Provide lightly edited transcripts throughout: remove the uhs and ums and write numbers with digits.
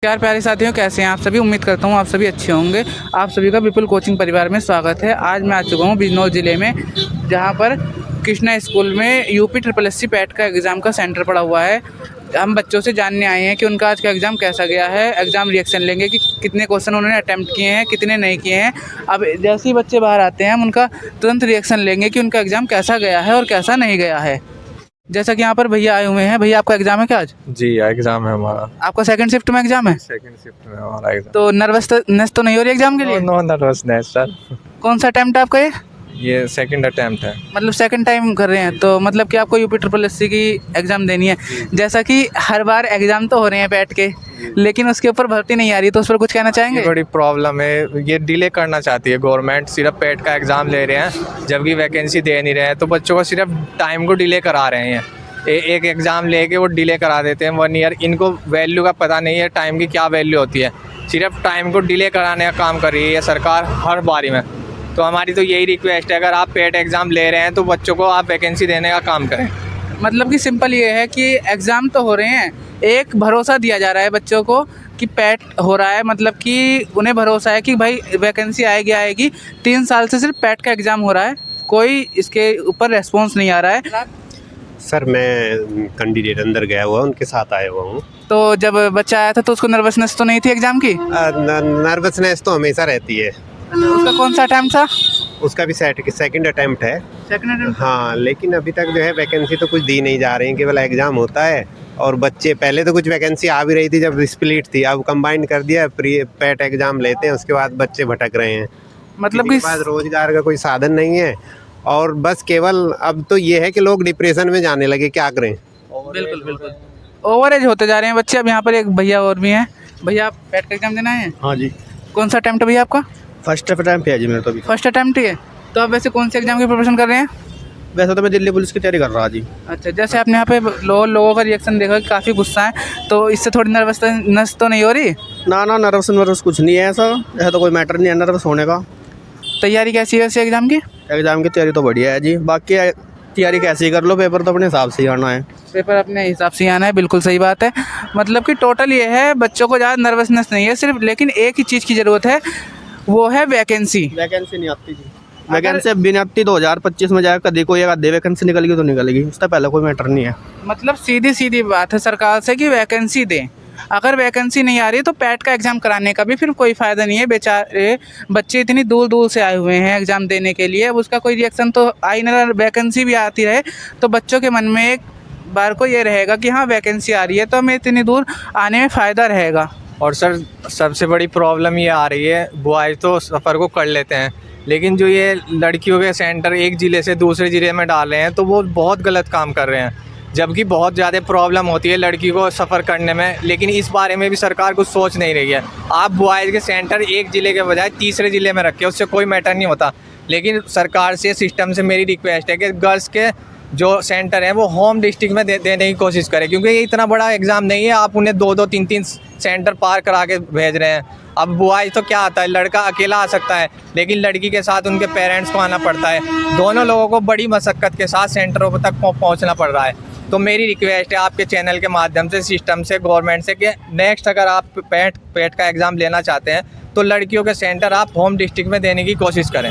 प्यार प्यारे साथियों, कैसे हैं आप सभी। उम्मीद करता हूँ आप सभी अच्छे होंगे। आप सभी का विपुल कोचिंग परिवार में स्वागत है। आज मैं आ चुका हूँ बिजनौर ज़िले में, जहाँ पर कृष्णा स्कूल में यूपी SSC पैट का एग्ज़ाम का सेंटर पड़ा हुआ है। हम बच्चों से जानने आए हैं कि उनका आज का एग्ज़ाम कैसा गया है। एग्ज़ाम रिएक्शन लेंगे कि कितने क्वेश्चन उन्होंने अटैम्प्ट किए हैं, कितने नहीं किए हैं। अब जैसे ही बच्चे बाहर आते हैं हम उनका तुरंत रिएक्शन लेंगे कि उनका एग्ज़ाम कैसा गया है और कैसा नहीं गया है। जैसा कि यहाँ पर भैया आए हुए हैं। भैया, आपका एग्ज़ाम है क्या आज? जी, एग्जाम है हमारा। आपका सेकंड शिफ्ट में एग्ज़ाम है? सेकंड शिफ्ट में हमारा एग्जाम। तो नर्वसनेस तो नहीं हो रही एग्ज़ाम के लिए? No nervousness sir. कौन सा अटैम्प्ट है आपका ये सेकंड अटेम्प्ट है। मतलब सेकंड टाइम कर रहे हैं, तो मतलब कि आपको यूपी SSC की एग्ज़ाम देनी है। जैसा कि हर बार एग्ज़ाम तो हो रहे हैं पैट के, लेकिन उसके ऊपर भर्ती नहीं आ रही, तो उस पर कुछ कहना चाहेंगे? ये बड़ी प्रॉब्लम है। ये डिले करना चाहती है गवर्नमेंट। सिर्फ पैट का एग्ज़ाम ले रहे हैं जबकि वैकेंसी दे नहीं रहे हैं, तो बच्चों को सिर्फ टाइम को डिले करा रहे हैं। एक एग्ज़ाम लेके वो डिले करा देते हैं 1 ईयर। इनको वैल्यू का पता नहीं है, टाइम की क्या वैल्यू होती है। सिर्फ टाइम को डिले कराने का काम कर रही है सरकार हर बारी में। तो हमारी तो यही रिक्वेस्ट है, अगर आप पैट एग्ज़ाम ले रहे हैं तो बच्चों को आप वैकेंसी देने का काम करें। मतलब कि सिंपल ये है कि एग्ज़ाम तो हो रहे हैं, एक भरोसा दिया जा रहा है बच्चों को कि पैट हो रहा है, मतलब कि उन्हें भरोसा है कि भाई वैकेंसी आएगी। 3 साल से सिर्फ पैट का एग्ज़ाम हो रहा है, कोई इसके ऊपर रेस्पॉन्स नहीं आ रहा है। सर, मैं कैंडिडेट अंदर गया हुआ, उनके साथ आया हुआ हूँ। तो जब बच्चा आया था तो उसको नर्वसनेस तो नहीं थी एग्ज़ाम की? नर्वसनेस तो हमेशा रहती है। उसका कौन सा अटैम्प्ट था? उसका भी सेकंड अटैम्प्ट है। Second attempt? हाँ, लेकिन अभी तक जो है वैकेंसी तो कुछ दी नहीं जा रही है, केवल एग्ज़ाम होता है। और बच्चे पहले तो कुछ वैकेंसी आ भी रही थी जब स्प्लिट थी, अब कंबाइन कर दिया, पैट एग्ज़ाम लेते हैं, उसके बाद बच्चे भटक रहे हैं। मतलब किसी कि के पास रोजगार का कोई साधन नहीं है, और बस केवल अब तो ये है कि लोग डिप्रेशन में जाने लगे, क्या करें। बिल्कुल ओवरेज होते जा रहे हैं बच्चे। अब यहाँ पर एक भैया और भी हैं। भैया, आप पैट का एग्ज़ाम देना है? हाँ जी, कौन सा अटैम्प्ट है भैया आपका? फर्स्ट अटैम्प्ट है जी मेरा तो अभी। फर्स्ट अटैम्प्ट ही है। तो आप वैसे कौन से एग्ज़ाम की प्रिपरेशन कर रहे हैं? वैसे तो मैं दिल्ली पुलिस की तैयारी कर रहा जी। अच्छा, जैसे आपने यहाँ पे लोगों का रिएक्शन देखा कि काफ़ी गुस्सा है, तो इससे थोड़ी नर्वसनेस तो नहीं हो रही? ना नर्वस कुछ नहीं है ऐसा तो कोई मैटर नहीं है नर्वस होने का। तैयारी कैसी है वैसे एग्ज़ाम की? एग्ज़ाम की तैयारी तो बढ़िया है जी, बाकी तैयारी कैसे ही कर लो, पेपर तो अपने हिसाब से ही आना है। पेपर अपने हिसाब से आना है, बिल्कुल सही बात है। मतलब कि टोटल ये है, बच्चों को ज़्यादा नर्वसनेस नहीं है सिर्फ, लेकिन एक ही चीज़ की ज़रूरत है, वो है वैकेंसी। वैकेंसी नहीं आती जी। वैकेंसी बिना आती 2025 में जाएगा, कभी कोई आधी वैकेंसी निकलेगी तो निकलेगी, उससे पहले कोई मैटर नहीं है। मतलब सीधी बात है सरकार से कि वैकेंसी दें। अगर वैकेंसी नहीं आ रही तो पैट का एग्ज़ाम कराने का भी फिर कोई फ़ायदा नहीं है। बेचारे बच्चे इतनी दूर से आए हुए हैं एग्ज़ाम देने के लिए, अब उसका कोई रिएक्शन तो आ ही ना। वैकेंसी भी आती रहे तो बच्चों के मन में एक बार को ये रहेगा कि हाँ वैकेंसी आ रही है तो हमें इतनी दूर आने में फ़ायदा रहेगा। और सर, सबसे बड़ी प्रॉब्लम ये आ रही है, बॉयज़ तो सफ़र को कर लेते हैं, लेकिन जो ये लड़कियों के सेंटर एक ज़िले से दूसरे ज़िले में डाल रहे हैं तो वो बहुत गलत काम कर रहे हैं। जबकि बहुत ज़्यादा प्रॉब्लम होती है लड़की को सफ़र करने में, लेकिन इस बारे में भी सरकार कुछ सोच नहीं रही है। आप बॉयज़ के सेंटर एक ज़िले के बजाय तीसरे ज़िले में रखें, उससे कोई मैटर नहीं होता। लेकिन सरकार से, सिस्टम से मेरी रिक्वेस्ट है कि गर्ल्स के जो सेंटर हैं वो होम डिस्ट्रिक्ट में देने की कोशिश करें, क्योंकि ये इतना बड़ा एग्ज़ाम नहीं है आप उन्हें 2-2, 3-3 सेंटर पार करा के भेज रहे हैं। अब बॉयज़ तो क्या आता है, लड़का अकेला आ सकता है, लेकिन लड़की के साथ उनके पेरेंट्स को आना पड़ता है। दोनों लोगों को बड़ी मशक्क़त के साथ सेंटरों तक पहुँचना पड़ रहा है। तो मेरी रिक्वेस्ट है आपके चैनल के माध्यम से, सिस्टम से, गवर्नमेंट से, कि नेक्स्ट अगर आप पैट का एग्ज़ाम लेना चाहते हैं तो लड़कियों के सेंटर आप होम डिस्ट्रिक्ट में देने की कोशिश करें।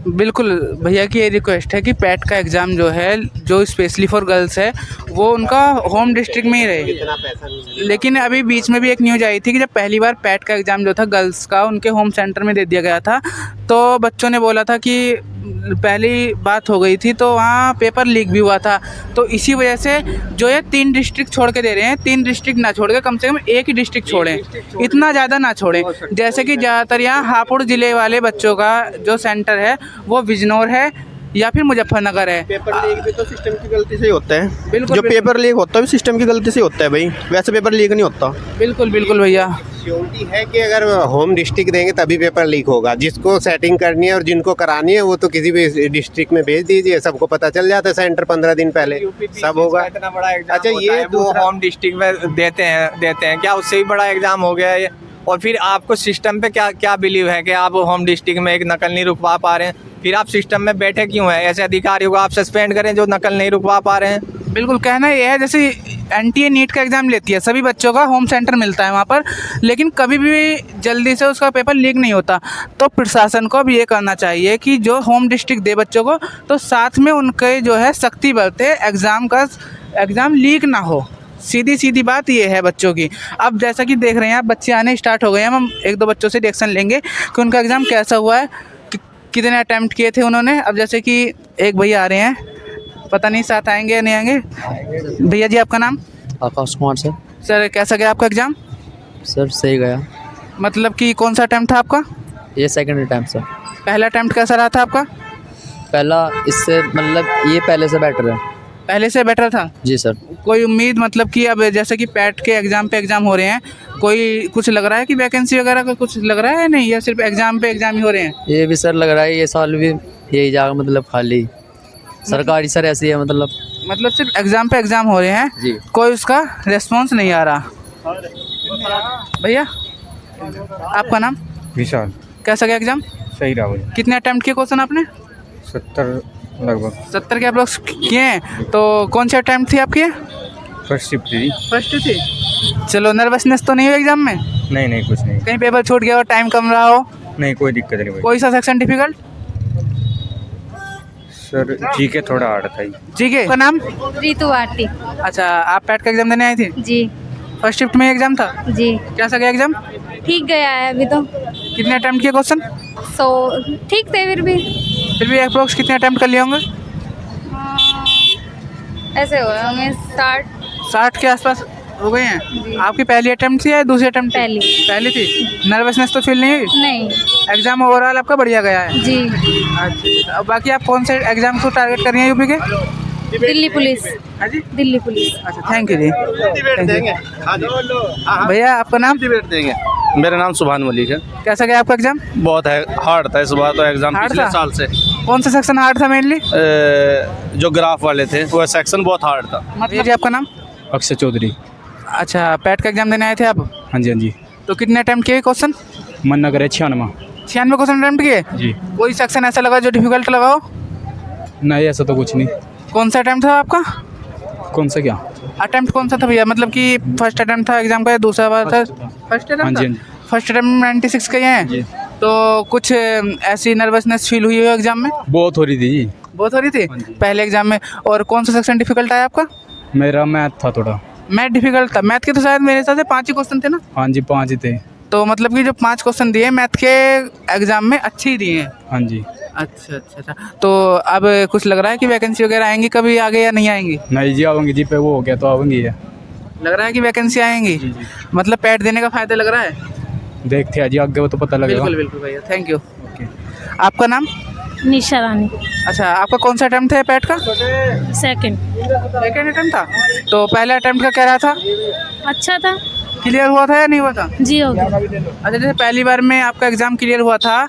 बिल्कुल भैया की ये रिक्वेस्ट है कि पैट का एग्ज़ाम जो है, जो स्पेशली फॉर गर्ल्स है, वो उनका होम डिस्ट्रिक्ट में ही रहे। लेकिन अभी बीच में भी एक न्यूज़ आई थी कि जब पहली बार पैट का एग्ज़ाम जो था गर्ल्स का, उनके होम सेंटर में दे दिया गया था, तो बच्चों ने बोला था कि पहली बात हो गई थी तो वहाँ पेपर लीक भी हुआ था। तो इसी वजह से जो ये 3 डिस्ट्रिक्ट छोड़ के दे रहे हैं, 3 डिस्ट्रिक्ट ना छोड़ के कम से कम एक ही डिस्ट्रिक्ट छोड़ें, इतना ज़्यादा ना छोड़ें। जैसे कि ज़्यादातर यहाँ हापुड़ ज़िले वाले बच्चों का जो सेंटर है वो बिजनौर है या फिर मुजफ्फरनगर है। पेपर लीक भी तो सिस्टम की गलती से ही होता है। बिल्कुल, जो पेपर लीक होता है भी सिस्टम की गलती से होता है भाई, वैसे पेपर लीक नहीं होता। बिल्कुल भैया, श्योरिटी है कि अगर होम डिस्ट्रिक्ट देंगे तभी पेपर लीक होगा। जिसको सेटिंग करनी है और जिनको करानी है वो तो किसी भी डिस्ट्रिक्ट में भेज दीजिए, सबको पता चल जाता है सेंटर 15 दिन पहले सब होगा। इतना बड़ा एग्जाम अच्छा, ये होम डिस्ट्रिक्ट में देते हैं क्या उससे भी बड़ा एग्जाम हो गया है? और फिर आपको सिस्टम पे क्या क्या बिलीव है कि आप होम डिस्ट्रिक्ट में एक नकल नहीं रुकवा पा रहे हैं, फिर आप सिस्टम में बैठे क्यों हैं? ऐसे अधिकारियों को आप सस्पेंड करें जो नकल नहीं रुकवा पा रहे हैं। बिल्कुल, कहना ये है जैसे एनटीए नीट का एग्ज़ाम लेती है, सभी बच्चों का होम सेंटर मिलता है वहाँ पर, लेकिन कभी भी जल्दी से उसका पेपर लीक नहीं होता। तो प्रशासन को अब ये करना चाहिए कि जो होम डिस्ट्रिक्ट दे बच्चों को, तो साथ में उनके जो है सख्ती बरते, एग्ज़ाम लीक ना हो। सीधी बात ये है बच्चों की। अब जैसा कि देख रहे हैं आप, बच्चे आने स्टार्ट हो गए हैं। हम एक दो बच्चों से रिएक्शन लेंगे कि उनका एग्ज़ाम कैसा हुआ है, कितने अटैम्प्ट किए थे उन्होंने। अब जैसे कि एक भैया आ रहे हैं, पता नहीं साथ आएंगे या नहीं आएंगे। भैया जी, आपका नाम? आकाश कुमार सर। सर, कैसा गया आपका एग्ज़ाम? सर सही गया। मतलब कि कौन सा अटैम्प्ट था आपका? ये सेकंड अटैम्प्ट सर। पहला अटैम्प्ट कैसा रहा था आपका? पहला इससे मतलब ये पहले से बेटर है। पहले से बेटर था जी सर। कोई उम्मीद, मतलब कि अब जैसे कि पैट के एग्ज़ाम पे एग्ज़ाम हो रहे हैं, कोई कुछ लग रहा है कि वैकेंसी वगैरह का कुछ लग रहा है? नहीं, या सिर्फ एग्ज़ाम पे एग्ज़ाम ही हो रहे हैं? ये भी सर लग रहा है ये साल भी यही जाएगा, मतलब खाली सरकारी सर ऐसी है मतलब सिर्फ एग्ज़ाम पे एग्ज़ाम हो रहे हैं जी। कोई उसका रिस्पॉन्स नहीं आ रहा। भैया, आपका नाम? विशाल। कैसा गया एग्ज़ाम? सही रहा भाई। कितने अटैम्प्ट किए क्वेश्चन आपने? 70 लगभग। 70 के आप लोग किए हैं। तो कौन से अटैम्प्ट थी आपकी? फर्स्ट शिफ्ट थी। फर्स्ट थी। चलो, नर्वसनेस तो नहीं हुई एग्ज़ाम में? नहीं कुछ नहीं। कहीं पेपर छूट गया हो, टाइम कम रहा हो? नहीं, कोई दिक्कत नहीं भाई। कोई सा सेक्शन डिफिकल्ट? सर जी के थोड़ा हार्ड था। जी के। आपका नाम? रितु आरती। अच्छा, आप पैट का एग्ज़ाम देने आई थी? जी फर्स्ट शिफ्ट में एग्ज़ाम था? जी। कैसा गया एग्ज़ाम? ठीक गया है अभी तो। कितने अटैम्प्ट किए क्वेश्चन? ठीक थे फिर भी अप्रोक्स कितने अटैम्प्ट कर लिए होंगे? ऐसे हुए होंगे 60 के आसपास हो गए हैं। आपकी पहली अटैम्प्ट थी या दूसरी अटैम्प्ट? पहली थी। नर्वसनेस तो फील नहीं हुई? नहीं। एग्ज़ाम ओवरऑल आपका बढ़िया गया है? जी। अच्छा, अब बाकी आप कौन से एग्ज़ाम को टारगेट कर रही हैं यूपी के? दिल्ली पुलिस। हाँ जी, दिल्ली पुलिस। अच्छा, थैंक यू जी। भैया, आपका नाम? मेरा नाम सुभान मलिक है। कैसा गया आपका एग्ज़ाम? बहुत है हार्ड था इस बार तो एग्जाम, हार्ड पिछले था? साल से। कौन सा सेक्शन हार्ड था मेनली? जो ग्राफ वाले थे वो सेक्शन बहुत हार्ड था। भैया जी, आपका नाम? अक्षय चौधरी। अच्छा, पैट का एग्ज़ाम देने आए थे आप? हाँ जी। तो कितने अटैम्प्ट किए क्वेश्चन? मन न करे 96। 96 क्वेश्चन अटैम्प्ट किए? जी। कोई सेक्शन ऐसा लगा जो डिफिकल्ट लगा हो? नहीं, ऐसा तो कुछ नहीं। कौन सा अटैम्प्ट था आपका? कौन सा क्या? अटैम्प्ट कौन सा था भैया? मतलब कि फर्स्ट अटैम्प्ट था एग्ज़ाम का या दूसरा बार था? फर्स्ट हाँ अटैम्प्ट जी। था। फर्स्ट अटैम्प्ट में 96 के हैं। जी। तो कुछ ऐसी नर्वसनेस फील हुई हो एग्ज़ाम में? बहुत हो रही थी जी। बहुत हो रही थी हाँ जी। पहले एग्ज़ाम में। और कौन सा सेक्शन डिफिकल्ट आया आपका? मेरा मैथ था थोड़ा। मैथ डिफिकल्ट था? मैथ के तो शायद मेरे हिसाब से 5 ही क्वेश्चन थे ना? हाँ जी, 5 ही थे। तो मतलब कि जो 5 क्वेश्चन दिए मैथ के एग्ज़ाम में, अच्छे ही दिए हैं। हाँ जी। अच्छा। तो अब कुछ लग रहा है कि वैकेंसी वगैरह आएंगी कभी आगे या नहीं आएंगी? नहीं जी, आवेंगी जी, पे वो हो गया तो आवेंगी है। लग रहा है कि वैकेंसी आएंगी। मतलब पैट देने का फ़ायदा लग रहा है? देखते हैं जी, आगे वो तो पता लगेगा। बिल्कुल भैया, थैंक यू। आपका नाम? निशा रानी। अच्छा, आपका कौन सा अटैम्प्ट है पैट का? सेकंड। सेकेंड अटैम्प्ट था? तो पहले अटैम्प्ट का क्या रहा था? अच्छा था। क्लियर हुआ था या नहीं हुआ था? जी हो गया। अच्छा, जैसे पहली बार में आपका एग्ज़ाम क्लियर हुआ था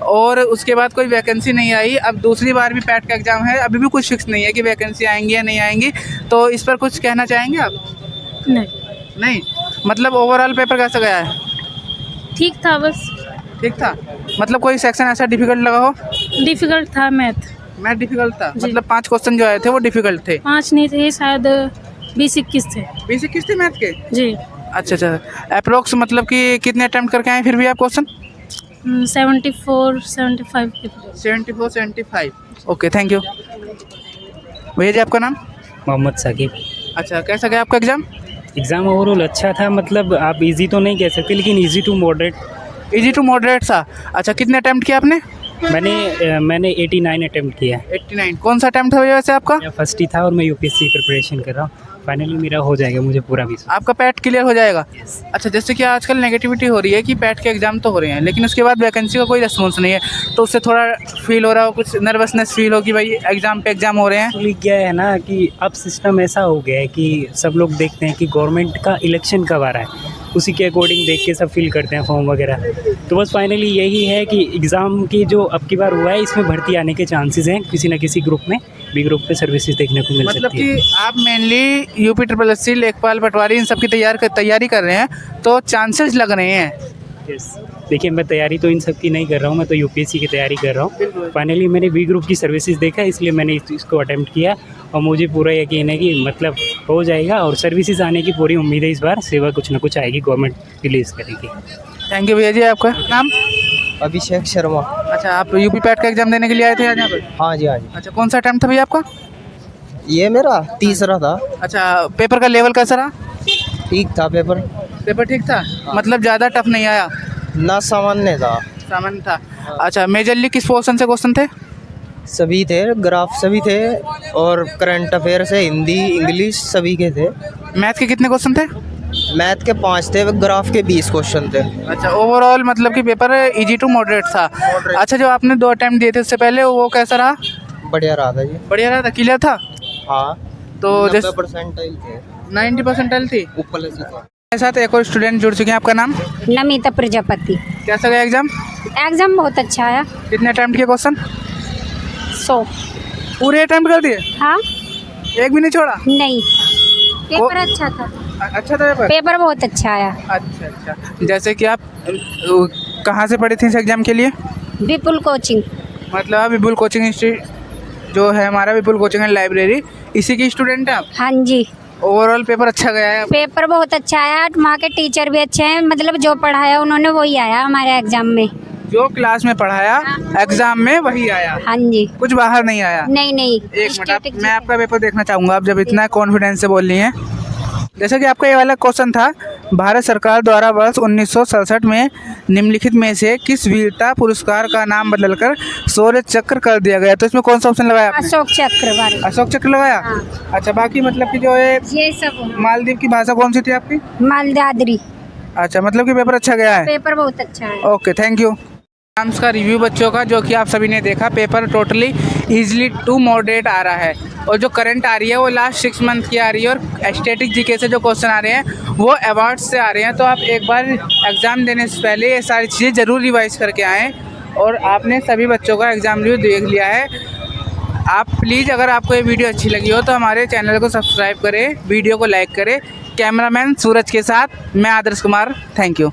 और उसके बाद कोई वैकेंसी नहीं आई, अब दूसरी बार भी पैट का एग्ज़ाम है, अभी भी कुछ फिक्स नहीं है कि वैकेंसी आएंगी या नहीं आएंगी, तो इस पर कुछ कहना चाहेंगे आप? नहीं। मतलब ओवरऑल पेपर कैसा गया है? ठीक था बस। ठीक था? मतलब कोई सेक्शन ऐसा डिफिकल्ट लगा हो? डिफिकल्ट था मैथ डिफिकल्ट था? जी। मतलब 5 क्वेश्चन जो आए थे वो डिफिकल्ट थे? 5 नहीं थे, शायद 20-21 थे। 20-21 थे मैथ के? जी। अच्छा। अप्रोक्स मतलब कि कितने अटैम्प्ट करके आए फिर भी आप क्वेश्चन? 74-75 के। 74-75। Okay, thank you. भैया जी, आपका नाम? मोहम्मद साकिब। अच्छा, कैसा गया आपका एग्ज़ाम? एग्ज़ाम ओवरऑल अच्छा था, मतलब आप इजी तो नहीं कह सकते लेकिन easy to moderate. Easy to moderate था? अच्छा, कितने अटैम्प्ट किए आपने? मैंने 89 अटैम्प्ट किया है। 89। कौन सा अटैम्प्ट था भैया वैसे आपका? मेरा फर्स्ट ही था और मैं यूपीएससी प्रिपरेशन कर रहा हूँ। फाइनली मेरा हो जाएगा, मुझे पूरा विश्वास। आपका पैट क्लियर हो जाएगा? अच्छा, जैसे कि आजकल नेगेटिविटी हो रही है कि पैट के एग्ज़ाम तो हो रहे हैं लेकिन उसके बाद वैकेंसी का कोई रिस्पॉन्स नहीं है, तो उससे थोड़ा फील हो रहा हो, कुछ नर्वसनेस फील हो कि भाई एग्ज़ाम पे एग्ज़ाम हो रहे हैं? एक्चुअली क्या है ना कि अब सिस्टम ऐसा हो गया है कि सब लोग देखते हैं कि गवर्नमेंट का इलेक्शन कब आ रहा है, उसी के अकॉर्डिंग देख के सब फिल करते हैं फॉर्म वगैरह। तो बस फाइनली यही है कि एग्ज़ाम की जो अब की बार हुआ है इसमें भर्ती आने के चांसेस हैं, किसी न किसी ग्रुप में, बी ग्रुप पे सर्विसेज देखने को मिल मतलब सकती है। कि आप मेनली यूपी SSSC, लेखपाल, पटवारी इन सब की तैयारी कर रहे हैं, तो चांसेस लग रहे हैं यस, देखिए मैं तैयारी तो इन सब की नहीं कर रहा हूँ, मैं तो यूपीएससी की तैयारी कर रहा हूँ। फाइनली मैंने बी ग्रुप की सर्विसेज देखा, इसलिए मैंने इसको अटेम्प्ट किया और मुझे पूरा यकीन है कि मतलब हो जाएगा और सर्विसेज आने की पूरी उम्मीद है। इस बार सेवा कुछ ना कुछ आएगी, गवर्नमेंट रिलीज़ करेगी। थैंक यू भैया जी। आपका नाम? अभिषेक शर्मा। अच्छा, आप यूपी पैट का एग्जाम देने के लिए आए थे आज यहाँ पर? हाँ जी, हाँ जी। अच्छा, कौन सा अटेम्प्ट था भैया आपका? ये मेरा तीसरा था। अच्छा, पेपर का लेवल कैसा रहा? ठीक था पेपर, पेपर ठीक था, मतलब ज़्यादा टफ नहीं आया? ना सामान्य था। सामान्य था। अच्छा, मेजरली किस पोर्शन से क्वेश्चन थे? सभी थे, ग्राफ सभी थे और करंट अफेयर से हिंदी इंग्लिश सभी के थे। मैथ के कितने क्वेश्चन थे? मैथ के 5 थे, ग्राफ के 20 क्वेश्चन थे। अच्छा, ओवरऑल मतलब कि पेपर इजी टू मॉडरेट था। अच्छा, जो आपने 2 अटेम्प्ट दिए थे उससे पहले, वो कैसा रहा? बढ़िया रहा था जी। बढ़िया रहा था, क्लियर था? हाँ, तो जैसे 90% थे, 90% थी। ऊपर से था। मेरे साथ एक और स्टूडेंट जुड़ चुके हैं। आपका नाम? नमिता प्रजापति। कैसा गया एग्जाम? एग्जाम बहुत अच्छा आया। कितने अटेम्प्ट किए क्वेश्चन? 100। पूरे अटेम्प्ट कर दिए? हाँ, एक भी नहीं छोड़ा? नहीं, पेपर अच्छा था। अच्छा था पेपर? पेपर बहुत अच्छा आया। अच्छा अच्छा। जैसे कि आप कहाँ से पढ़े थे इस एग्जाम के लिए? विपुल कोचिंग। मतलब विपुल कोचिंग इंस्टीट्यूट जो है हमारा, विपुल कोचिंग एंड लाइब्रेरी, इसी की स्टूडेंट है आप? हाँ जी। ओवरऑल पेपर अच्छा गया है? पेपर बहुत अच्छा आया, वहाँ के टीचर भी अच्छे हैं, मतलब जो पढ़ाया उन्होंने वही आया हमारे एग्जाम में। जो क्लास में पढ़ाया एग्जाम में वही आया? हाँ जी। कुछ बाहर नहीं आया? नहीं नहीं। एक मिनट, मैं आपका पेपर देखना चाहूँगा, आप जब इतना कॉन्फिडेंस से बोल रही हैं। जैसा कि आपका ये वाला क्वेश्चन था, भारत सरकार द्वारा वर्ष 1967 में निम्नलिखित में से किस वीरता पुरस्कार का नाम बदलकर शौर्य चक्र कर दिया गया? तो इसमें कौन सा ऑप्शन लगाया आपने? अशोक चक्र वाले। अशोक चक्र लगाया? हाँ। अच्छा, बाकी मतलब कि जो है ये सब मालदीव की भाषा कौन सी थी आपकी? मालदादरी। अच्छा, मतलब कि पेपर अच्छा गया है? पेपर बहुत अच्छा है। Okay, thank you. एग्जाम्स का रिव्यू बच्चों का, जो कि आप सभी ने देखा, paper totally easily to moderate आ रहा है और जो करंट आ रही है वो लास्ट 6 मंथ की आ रही है और स्टैटिक जीके से जो क्वेश्चन आ रहे हैं वो अवार्ड्स से आ रहे हैं। तो आप एक बार एग्ज़ाम देने से पहले ये सारी चीज़ें ज़रूर रिवाइज करके आएँ। और आपने सभी बच्चों का एग्ज़ाम रिव्यू देख लिया है। आप प्लीज़, अगर आपको ये वीडियो अच्छी लगी हो तो हमारे चैनल को सब्सक्राइब करें, वीडियो को लाइक करें। कैमरामैन सूरज के साथ मैं आदर्श कुमार, थैंक यू।